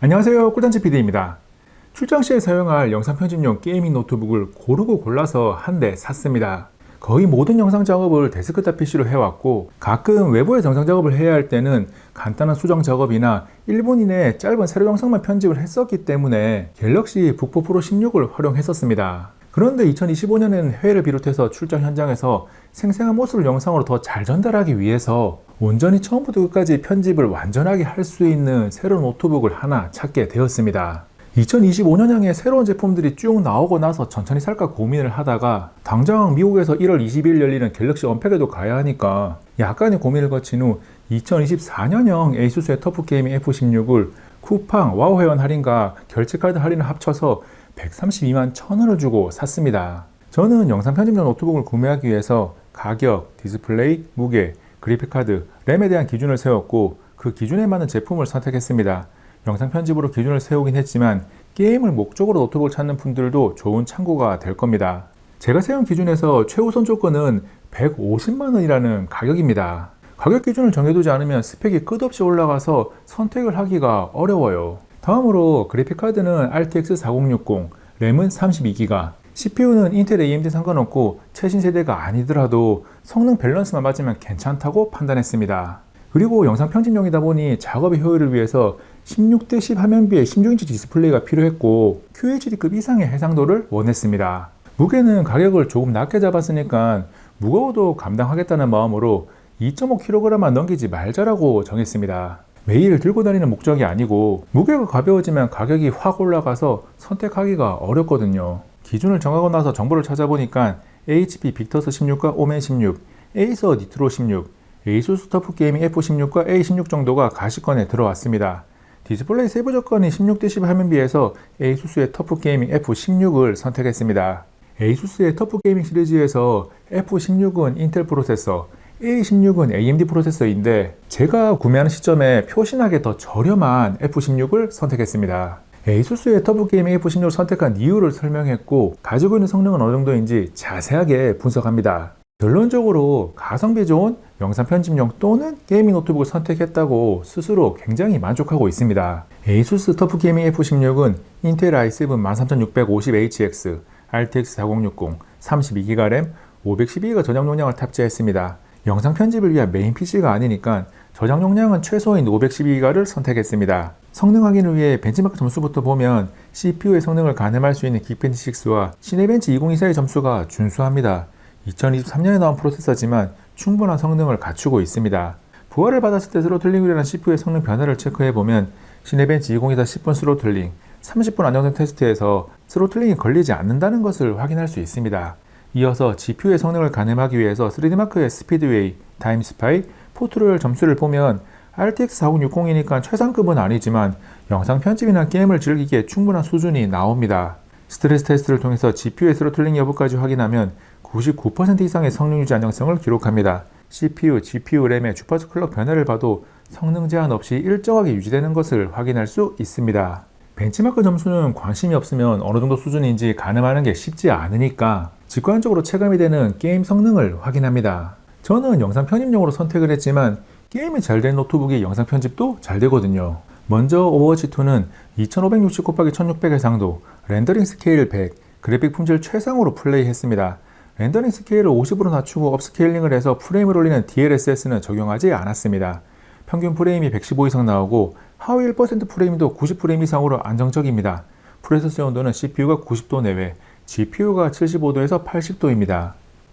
안녕하세요, 꿀단지 PD입니다. 출장 시에 사용할 영상 편집용 게이밍 노트북을 고르고 골라서 한 대 샀습니다. 거의 모든 영상 작업을 데스크탑 PC로 해왔고, 가끔 외부에서 영상 작업을 해야 할 때는 간단한 수정 작업이나 1분 이내 짧은 세로 영상만 편집을 했었기 때문에 갤럭시 북4 프로 16을 활용했었습니다. 그런데 2025년에는 해외를 비롯해서 출장 현장에서 생생한 모습을 영상으로 더 잘 전달하기 위해서 온전히 처음부터 끝까지 편집을 완전하게 할 수 있는 새로운 노트북을 하나 찾게 되었습니다. 2025년형에 새로운 제품들이 쭉 나오고 나서 천천히 살까 고민을 하다가 당장 미국에서 1월 20일 열리는 갤럭시 언팩에도 가야 하니까 약간의 고민을 거친 후 2024년형 ASUS의 터프 게이밍 F16을 쿠팡, 와우 회원 할인과 결제카드 할인을 합쳐서 132만 1,000원을 주고 샀습니다. 저는 영상 편집용 노트북을 구매하기 위해서 가격, 디스플레이, 무게, 그래픽카드, 램에 대한 기준을 세웠고 그 기준에 맞는 제품을 선택했습니다. 영상 편집으로 기준을 세우긴 했지만 게임을 목적으로 노트북을 찾는 분들도 좋은 참고가 될 겁니다. 제가 세운 기준에서 최우선 조건은 150만원이라는 가격입니다. 가격 기준을 정해두지 않으면 스펙이 끝없이 올라가서 선택을 하기가 어려워요. 다음으로 그래픽카드는 RTX 4060, 램은 32기가, CPU는 인텔 AMD 상관없고 최신 세대가 아니더라도 성능 밸런스만 맞으면 괜찮다고 판단했습니다. 그리고 영상 편집용이다 보니 작업의 효율을 위해서 16:10 화면비의 16인치 디스플레이가 필요했고 QHD급 이상의 해상도를 원했습니다. 무게는 가격을 조금 낮게 잡았으니까 무거워도 감당하겠다는 마음으로 2.5kg만 넘기지 말자라고 정했습니다. 매일 들고 다니는 목적이 아니고 무게가 가벼워지면 가격이 확 올라가서 선택하기가 어렵거든요. 기준을 정하고 나서 정보를 찾아보니까 HP 빅터스 16과 오멘 16, 에이서 니트로 16, ASUS 터프 게이밍 F16과 A16 정도가 가시권에 들어왔습니다. 디스플레이 세부 조건이 16:10 화면비에서 ASUS의 터프 게이밍 F16을 선택했습니다. ASUS의 터프 게이밍 시리즈에서 F16은 인텔 프로세서, A16은 AMD 프로세서인데 제가 구매하는 시점에 표신하게 더 저렴한 F16을 선택했습니다. ASUS의 터프 게이밍 F16을 선택한 이유를 설명했고 가지고 있는 성능은 어느 정도인지 자세하게 분석합니다. 결론적으로 가성비 좋은 영상 편집용 또는 게이밍 노트북을 선택했다고 스스로 굉장히 만족하고 있습니다. ASUS 터프 게이밍 F16은 인텔 i7 13650HX, RTX 4060, 32기가 램, 512기가 저장 용량을 탑재했습니다. 영상 편집을 위한 메인 PC가 아니니까 저장 용량은 최소인 512기가를 선택했습니다. 성능 확인을 위해 벤치마크 점수부터 보면 CPU의 성능을 가늠할 수 있는 긱벤치 6와 시네벤치 2024의 점수가 준수합니다. 2023년에 나온 프로세서지만 충분한 성능을 갖추고 있습니다. 부하를 받았을 때 스로틀링을 위한 CPU의 성능 변화를 체크해보면 시네벤치 2024 10분 스로틀링, 30분 안정된 테스트에서 스로틀링이 걸리지 않는다는 것을 확인할 수 있습니다. 이어서 GPU의 성능을 가늠하기 위해서 3D마크의 스피드웨이, 타임스파이, 포트로열 점수를 보면 RTX 4060이니까 최상급은 아니지만 영상 편집이나 게임을 즐기기에 충분한 수준이 나옵니다. 스트레스 테스트를 통해서 GPU의 스로틀링 여부까지 확인하면 99% 이상의 성능 유지 안정성을 기록합니다. CPU, GPU, 램의 주파수 클럭 변화를 봐도 성능 제한 없이 일정하게 유지되는 것을 확인할 수 있습니다. 벤치마크 점수는 관심이 없으면 어느 정도 수준인지 가늠하는 게 쉽지 않으니까 직관적으로 체감이 되는 게임 성능을 확인합니다. 저는 영상 편집용으로 선택을 했지만 게임이 잘 된 노트북이 영상 편집도 잘 되거든요. 먼저 오버워치2는 2560x1600 해상도, 렌더링 스케일 100, 그래픽 품질 최상으로 플레이했습니다. 렌더링 스케일을 50으로 낮추고 업스케일링을 해서 프레임을 올리는 DLSS는 적용하지 않았습니다. 평균 프레임이 115 이상 나오고 하위 1% 프레임도 90프레임 이상으로 안정적입니다. 프로세서 온도는 CPU가 90도 내외, GPU가 75도에서 80도입니다.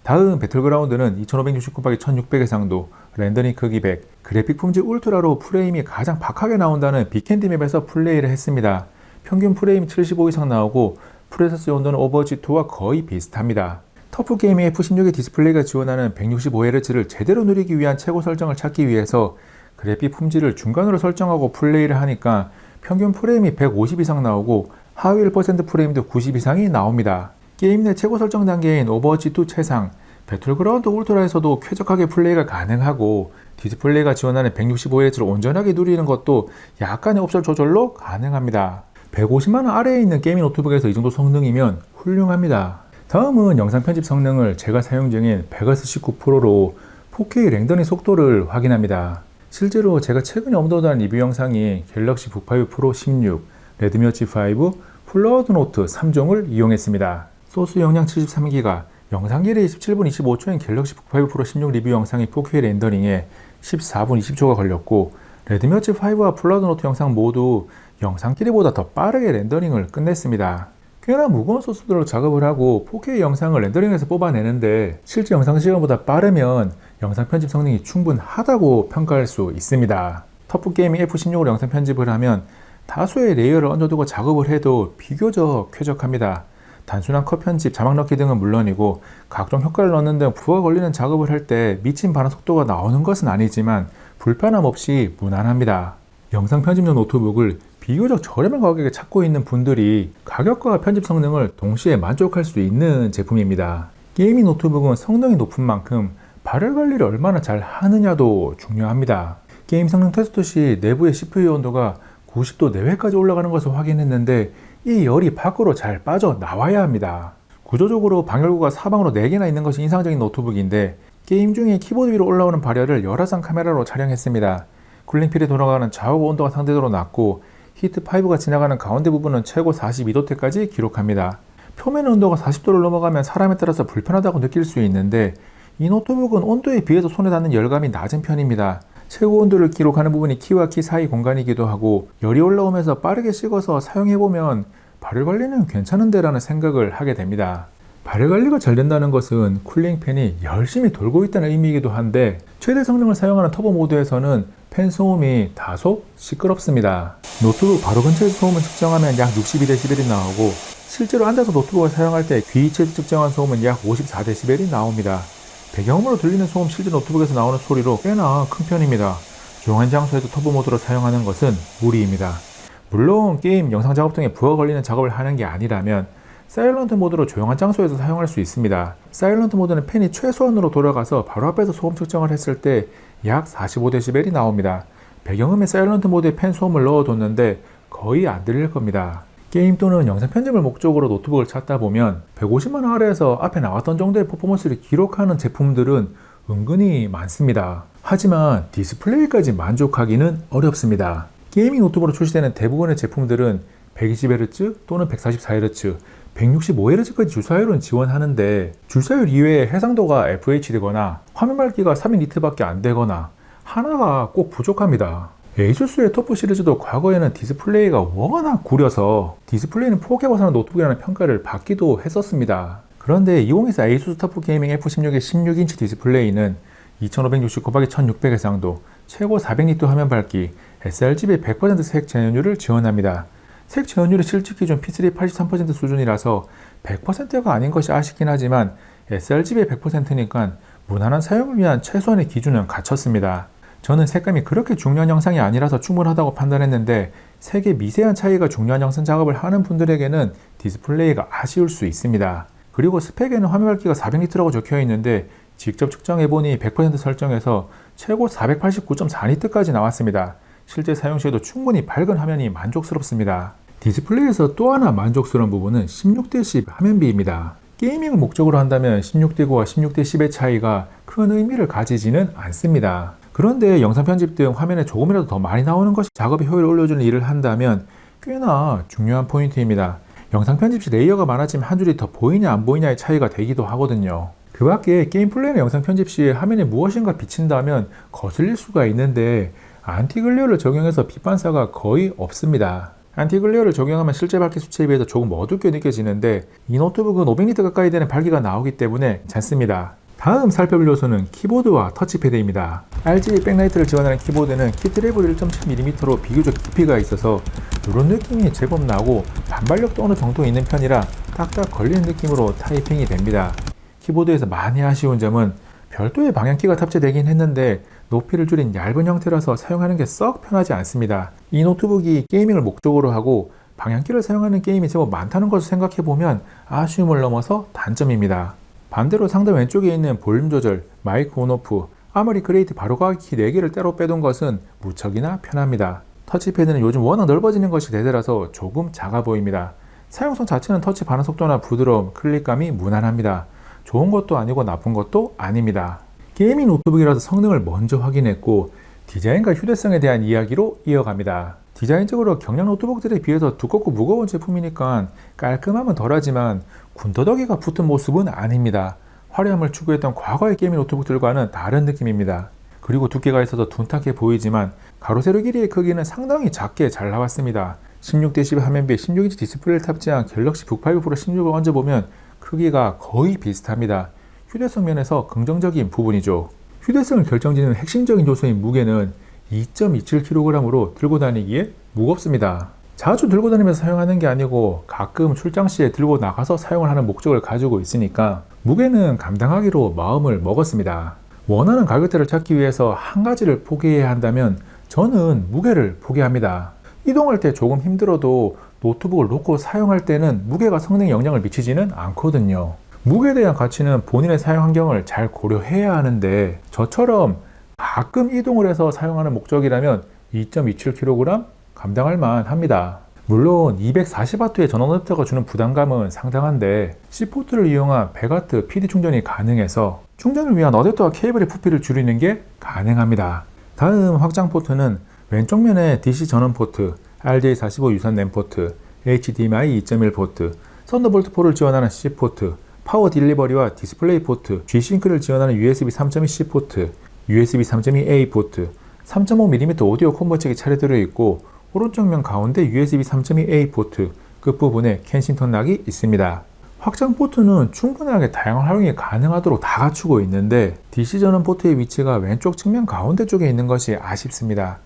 다음 배틀그라운드는 2569x1600 해상도, 렌더링 크기 100, 그래픽 품질 울트라로 프레임이 가장 박하게 나온다는 빅핸디 맵에서 플레이를 했습니다. 평균 프레임 75 이상 나오고 프로세서 온도는 오버워치2와 거의 비슷합니다. 터프 게이밍 F16의 디스플레이가 지원하는 165Hz를 제대로 누리기 위한 최고 설정을 찾기 위해서 그래픽 품질을 중간으로 설정하고 플레이를 하니까 평균 프레임이 150 이상 나오고 하위 1% 프레임도 90 이상이 나옵니다. 게임 내 최고 설정 단계인 오버워치2 최상, 배틀그라운드 울트라에서도 쾌적하게 플레이가 가능하고 디스플레이가 지원하는 165Hz를 온전하게 누리는 것도 약간의 옵션 조절로 가능합니다. 150만원 아래에 있는 게이밍 노트북에서 이 정도 성능이면 훌륭합니다. 다음은 영상 편집 성능을 제가 사용 중인 베가스 19 프로로 4K 렌더링 속도를 확인합니다. 실제로 제가 최근에 업로드한 리뷰 영상이 갤럭시 북5 프로 16, 레드미 워치 5, 플러드 노트 3종을 이용했습니다. 소스 용량 73기가, 영상 길이 17분 25초인 갤럭시 북5 프로 16 리뷰 영상이 4K 렌더링에 14분 20초가 걸렸고, 레드미 워치 5와 플러드 노트 영상 모두 영상 길이보다 더 빠르게 렌더링을 끝냈습니다. 꽤나 무거운 소스들로 작업을 하고 4K 영상을 렌더링해서 뽑아내는데 실제 영상 시간보다 빠르면 영상 편집 성능이 충분하다고 평가할 수 있습니다. 터프 게이밍 F16으로 영상 편집을 하면 다수의 레이어를 얹어두고 작업을 해도 비교적 쾌적합니다. 단순한 컷 편집, 자막 넣기 등은 물론이고 각종 효과를 넣는 등 부하 걸리는 작업을 할 때 미친 반응 속도가 나오는 것은 아니지만 불편함 없이 무난합니다. 영상 편집용 노트북을 비교적 저렴한 가격에 찾고 있는 분들이 가격과 편집 성능을 동시에 만족할 수 있는 제품입니다. 게이밍 노트북은 성능이 높은 만큼 발열 관리를 얼마나 잘 하느냐도 중요합니다. 게임 성능 테스트 시 내부의 CPU 온도가 90도 내외까지 올라가는 것을 확인했는데 이 열이 밖으로 잘 빠져나와야 합니다. 구조적으로 방열구가 사방으로 4개나 있는 것이 인상적인 노트북인데 게임 중에 키보드 위로 올라오는 발열을 열화상 카메라로 촬영했습니다. 쿨링필이 돌아가는 좌우 온도가 상대적으로 낮고 히트5가 지나가는 가운데 부분은 최고 42도대까지 기록합니다. 표면 온도가 40도를 넘어가면 사람에 따라서 불편하다고 느낄 수 있는데 이 노트북은 온도에 비해서 손에 닿는 열감이 낮은 편입니다. 최고 온도를 기록하는 부분이 키와 키 사이 공간이기도 하고 열이 올라오면서 빠르게 식어서 사용해보면 발열 관리는 괜찮은데 라는 생각을 하게 됩니다. 발열 관리가 잘 된다는 것은 쿨링팬이 열심히 돌고 있다는 의미이기도 한데 최대 성능을 사용하는 터보 모드에서는 팬 소음이 다소 시끄럽습니다. 노트북 바로 근처에서 소음을 측정하면 약 62dB이 나오고 실제로 앉아서 노트북을 사용할 때 귀 이체에서 측정한 소음은 약 54dB이 나옵니다. 배경음으로 들리는 소음 실제 노트북에서 나오는 소리로 꽤나 큰 편입니다. 조용한 장소에서 터보 모드로 사용하는 것은 무리입니다. 물론 게임, 영상 작업 등에 부하 걸리는 작업을 하는 게 아니라면 사일런트 모드로 조용한 장소에서 사용할 수 있습니다. 사일런트 모드는 팬이 최소한으로 돌아가서 바로 앞에서 소음 측정을 했을 때 약 45dB이 나옵니다. 배경음에 사일런트 모드에 팬 소음을 넣어뒀는데 거의 안 들릴 겁니다. 게임 또는 영상 편집을 목적으로 노트북을 찾다 보면 150만원 아래에서 앞에 나왔던 정도의 퍼포먼스를 기록하는 제품들은 은근히 많습니다. 하지만 디스플레이까지 만족하기는 어렵습니다. 게이밍 노트북으로 출시되는 대부분의 제품들은 120Hz 또는 144Hz, 165Hz까지 주사율은 지원하는데 주사율 이외에 해상도가 FHD거나 화면 밝기가 300니트밖에 안 되거나 하나가 꼭 부족합니다. ASUS의 터프 시리즈도 과거에는 디스플레이가 워낙 구려서 디스플레이는 4K 벗어난 노트북이라는 평가를 받기도 했었습니다. 그런데 2024 ASUS 터프 게이밍 F16의 16인치 디스플레이는 2560x1600 해상도, 최고 400니트 화면 밝기, sRGB 100% 색 재현율을 지원합니다. 색 재현율이 실제 기준 P3 83% 수준이라서 100%가 아닌 것이 아쉽긴 하지만 sRGB 100%니까 무난한 사용을 위한 최소한의 기준은 갖췄습니다. 저는 색감이 그렇게 중요한 영상이 아니라서 충분하다고 판단했는데 색의 미세한 차이가 중요한 영상 작업을 하는 분들에게는 디스플레이가 아쉬울 수 있습니다. 그리고 스펙에는 화면 밝기가 400니트라고 적혀 있는데 직접 측정해보니 100% 설정해서 최고 489.4니트까지 나왔습니다. 실제 사용 시에도 충분히 밝은 화면이 만족스럽습니다. 디스플레이에서 또 하나 만족스러운 부분은 16:10 화면비입니다. 게이밍을 목적으로 한다면 16:9와 16:10의 차이가 큰 의미를 가지지는 않습니다. 그런데 영상 편집 등 화면에 조금이라도 더 많이 나오는 것이 작업의 효율을 올려주는 일을 한다면 꽤나 중요한 포인트입니다. 영상 편집 시 레이어가 많아지면 한 줄이 더 보이냐 안 보이냐의 차이가 되기도 하거든요. 그 밖에 게임 플레이나 영상 편집 시 화면에 무엇인가 비친다면 거슬릴 수가 있는데 안티글레어를 적용해서 빛 반사가 거의 없습니다. 안티글레어를 적용하면 실제 밝기 수치에 비해서 조금 어둡게 느껴지는데 이 노트북은 500니트 가까이 되는 밝기가 나오기 때문에 괜찮습니다. 다음 살펴볼 요소는 키보드와 터치패드입니다. RGB 백라이트를 지원하는 키보드는 키트레블 1.7mm로 비교적 깊이가 있어서 이런 느낌이 제법 나고 반발력도 어느 정도 있는 편이라 딱딱 걸리는 느낌으로 타이핑이 됩니다. 키보드에서 많이 아쉬운 점은 별도의 방향키가 탑재되긴 했는데 높이를 줄인 얇은 형태라서 사용하는 게 썩 편하지 않습니다. 이 노트북이 게이밍을 목적으로 하고 방향키를 사용하는 게임이 제법 많다는 것을 생각해보면 아쉬움을 넘어서 단점입니다. 반대로 상단 왼쪽에 있는 볼륨 조절, 마이크 온오프, 아머리 크리에이트 바로가기 키 4개를 따로 빼둔 것은 무척이나 편합니다. 터치패드는 요즘 워낙 넓어지는 것이 대세라서 조금 작아 보입니다. 사용성 자체는 터치 반응 속도나 부드러움, 클릭감이 무난합니다. 좋은 것도 아니고 나쁜 것도 아닙니다. 게이밍 노트북이라서 성능을 먼저 확인했고 디자인과 휴대성에 대한 이야기로 이어갑니다. 디자인적으로 경량 노트북들에 비해서 두껍고 무거운 제품이니까 깔끔함은 덜하지만 군더더기가 붙은 모습은 아닙니다. 화려함을 추구했던 과거의 게이밍 노트북들과는 다른 느낌입니다. 그리고 두께가 있어서 둔탁해 보이지만 가로 세로 길이의 크기는 상당히 작게 잘 나왔습니다. 16대11 화면비에 16인치 디스플레이를 탑재한 갤럭시 북8 프로 16을 얹어보면 크기가 거의 비슷합니다. 휴대성 면에서 긍정적인 부분이죠. 휴대성을 결정짓는 핵심적인 요소인 무게는 2.27kg으로 들고 다니기에 무겁습니다. 자주 들고 다니면서 사용하는 게 아니고 가끔 출장 시에 들고 나가서 사용을 하는 목적을 가지고 있으니까 무게는 감당하기로 마음을 먹었습니다. 원하는 가격대를 찾기 위해서 한 가지를 포기해야 한다면 저는 무게를 포기합니다. 이동할 때 조금 힘들어도 노트북을 놓고 사용할 때는 무게가 성능에 영향을 미치지는 않거든요. 무게에 대한 가치는 본인의 사용 환경을 잘 고려해야 하는데 저처럼 가끔 이동을 해서 사용하는 목적이라면 2.27kg 감당할 만합니다. 물론 240W의 전원 어댑터가 주는 부담감은 상당한데 C포트를 이용한 100W PD 충전이 가능해서 충전을 위한 어댑터와 케이블의 부피를 줄이는 게 가능합니다. 다음 확장 포트는 왼쪽 면에 DC 전원 포트, RJ45 유선 랜 포트, HDMI 2.1 포트, 썬더볼트 4를 지원하는 C포트, 파워 딜리버리와 디스플레이 포트, G싱크를 지원하는 USB 3.2C 포트, USB 3.2A 포트, 3.5mm 오디오 컨버터기 차례대로 있고 오른쪽 면 가운데 USB 3.2A 포트, 끝부분에 켄싱턴 락이 있습니다. 확장 포트는 충분하게 다양한 활용이 가능하도록 다 갖추고 있는데 DC 전원 포트의 위치가 왼쪽 측면 가운데 쪽에 있는 것이 아쉽습니다.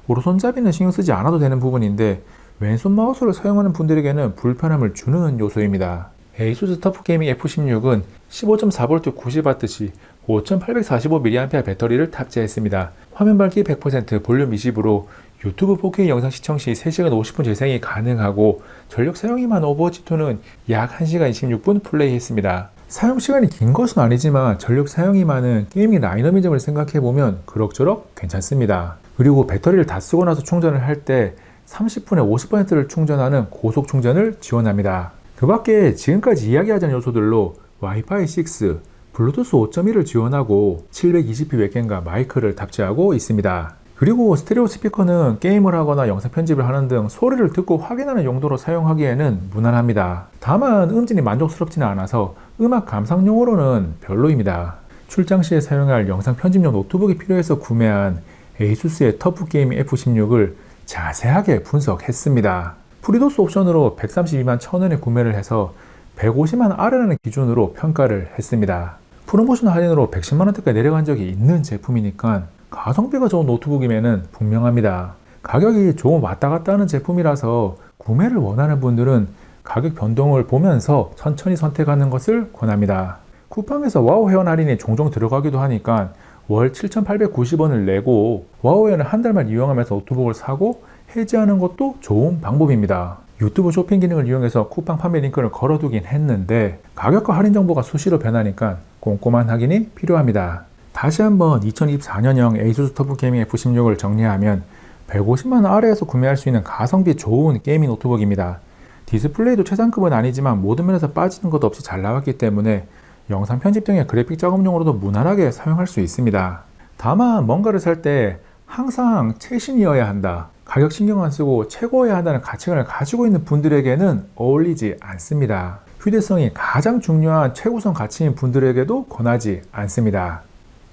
오른손잡이는 신경 쓰지 않아도 되는 부분인데 왼손 마우스를 사용하는 분들에게는 불편함을 주는 요소입니다. ASUS 터프게이밍 F16은 15.4V 90W시 5845mAh 배터리를 탑재했습니다. 화면 밝기 100%, 볼륨 20으로 유튜브 4K 영상 시청 시 3시간 50분 재생이 가능하고 전력 사용이만 오버워치2는 약 1시간 26분 플레이했습니다. 사용 시간이 긴 것은 아니지만 전력 사용이 많은 게이밍 라인업인 생각해보면 그럭저럭 괜찮습니다. 그리고 배터리를 다 쓰고 나서 충전을 할 때 30분에 50%를 충전하는 고속 충전을 지원합니다. 그 밖에 지금까지 이야기하지 않은 요소들로 와이파이 6, 블루투스 5.1을 지원하고 720p 웹캠과 마이크를 탑재하고 있습니다. 그리고 스테레오 스피커는 게임을 하거나 영상 편집을 하는 등 소리를 듣고 확인하는 용도로 사용하기에는 무난합니다. 다만 음질이 만족스럽지는 않아서 음악 감상용으로는 별로입니다. 출장 시에 사용할 영상 편집용 노트북이 필요해서 구매한 ASUS의 터프게이밍 F16을 자세하게 분석했습니다. 프리도스 옵션으로 132만 1000원에 구매를 해서 150만 아래라는 기준으로 평가를 했습니다. 프로모션 할인으로 110만원대까지 내려간 적이 있는 제품이니까 가성비가 좋은 노트북이면 분명합니다. 가격이 조금 왔다 갔다 하는 제품이라서 구매를 원하는 분들은 가격 변동을 보면서 천천히 선택하는 것을 권합니다. 쿠팡에서 와우 회원 할인이 종종 들어가기도 하니까 월 7,890원을 내고 와우 회원을 한 달만 이용하면서 노트북을 사고 해지하는 것도 좋은 방법입니다. 유튜브 쇼핑 기능을 이용해서 쿠팡 판매 링크를 걸어두긴 했는데 가격과 할인 정보가 수시로 변하니까 꼼꼼한 확인이 필요합니다. 다시 한번 2024년형 ASUS 터프게이밍 F16을 정리하면 150만원 아래에서 구매할 수 있는 가성비 좋은 게이밍 노트북입니다. 디스플레이도 최상급은 아니지만 모든 면에서 빠지는 것 없이 잘 나왔기 때문에 영상 편집 등의 그래픽 작업용으로도 무난하게 사용할 수 있습니다. 다만 뭔가를 살 때 항상 최신이어야 한다, 가격 신경 안 쓰고 최고여야 한다는 가치관을 가지고 있는 분들에게는 어울리지 않습니다. 휴대성이 가장 중요한 최우선 가치인 분들에게도 권하지 않습니다.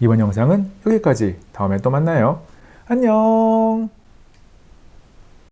이번 영상은 여기까지. 다음에 또 만나요. 안녕.